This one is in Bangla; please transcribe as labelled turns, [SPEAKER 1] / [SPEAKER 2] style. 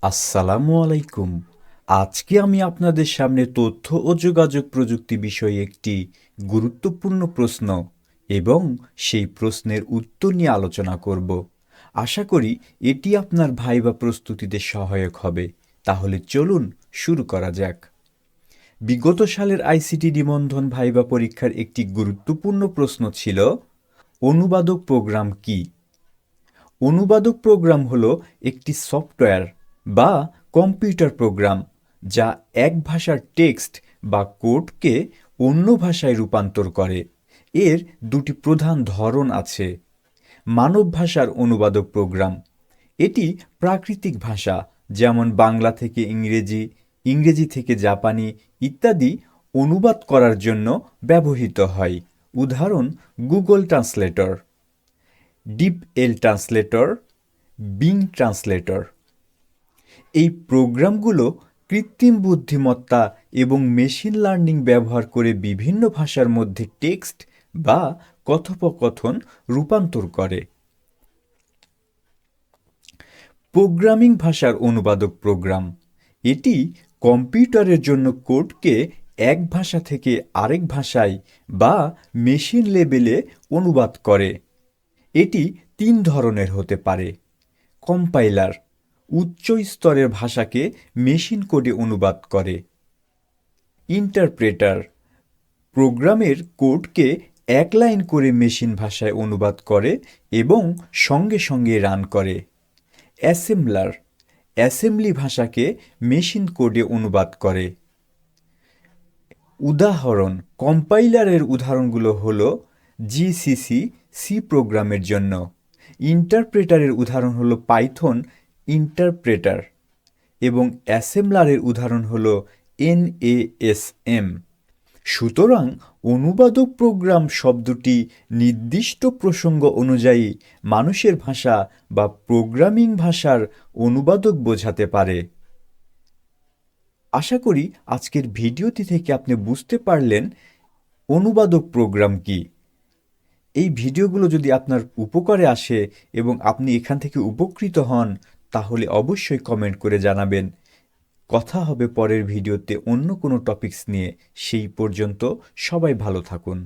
[SPEAKER 1] আসসালামু আলাইকুম। আজকে আমি আপনাদের সামনে তথ্য ও যোগাযোগ প্রযুক্তি বিষয়ে একটি গুরুত্বপূর্ণ প্রশ্ন এবং সেই প্রশ্নের উত্তর নিয়ে আলোচনা করব। আশা করি এটি আপনার ভাইবা প্রস্তুতিতে সহায়ক হবে। তাহলে চলুন শুরু করা যাক। বিগত সালের আইসিটি নিবন্ধন ভাইবা পরীক্ষার একটি গুরুত্বপূর্ণ প্রশ্ন ছিল, অনুবাদক প্রোগ্রাম কি? অনুবাদক প্রোগ্রাম হলো একটি সফটওয়্যার বা কম্পিউটার প্রোগ্রাম যা এক ভাষার টেক্সট বা কোডকে অন্য ভাষায় রূপান্তর করে। এর দুটি প্রধান ধরন আছে। মানব ভাষার অনুবাদক প্রোগ্রাম, এটি প্রাকৃতিক ভাষা যেমন বাংলা থেকে ইংরেজি, ইংরেজি থেকে জাপানি ইত্যাদি অনুবাদ করার জন্য ব্যবহৃত হয়। উদাহরণ Google translator, DeepL translator, Bing translator. এই প্রোগ্রামগুলো কৃত্রিম বুদ্ধিমত্তা এবং মেশিন লার্নিং ব্যবহার করে বিভিন্ন ভাষার মধ্যে টেক্সট বা কথোপকথন রূপান্তর করে। প্রোগ্রামিং ভাষার অনুবাদক প্রোগ্রাম, এটি কম্পিউটারের জন্য কোডকে এক ভাষা থেকে আরেক ভাষায় বা মেশিন লেভেলে অনুবাদ করে। এটি তিন ধরনের হতে পারে। কম্পাইলার, উচ্চ স্তরের ভাষাকে মেশিন কোডে অনুবাদ করে। ইন্টারপ্রেটার, প্রোগ্রামের কোডকে এক লাইন করে মেশিন ভাষায় অনুবাদ করে এবং সঙ্গে সঙ্গে রান করে। অ্যাসেম্বলার, অ্যাসেম্বলি ভাষাকে মেশিন কোডে অনুবাদ করে। উদাহরণ, কম্পাইলারের উদাহরণগুলো হলো জিসিসি, সি প্রোগ্রামের জন্য। ইন্টারপ্রেটারের উদাহরণ হলো পাইথন ইন্টারপ্রেটার এবং অ্যাসেম্বলারের উদাহরণ হলো NASM। সুতরাং অনুবাদক প্রোগ্রাম শব্দটি নির্দিষ্ট প্রসঙ্গ অনুযায়ী মানুষের ভাষা বা প্রোগ্রামিং ভাষার অনুবাদক বোঝাতে পারে। আশা করি আজকের ভিডিওটি থেকে আপনি বুঝতে পারলেন অনুবাদক প্রোগ্রাম কি। এই ভিডিওগুলো যদি আপনার উপকারে আসে এবং আপনি এখান থেকে উপকৃত হন, তাহলে অবশ্যই কমেন্ট করে জানাবেন। কথা হবে পরের ভিডিওতে অন্য কোনো টপিকস নিয়ে। সেই পর্যন্ত সবাই ভালো থাকুন।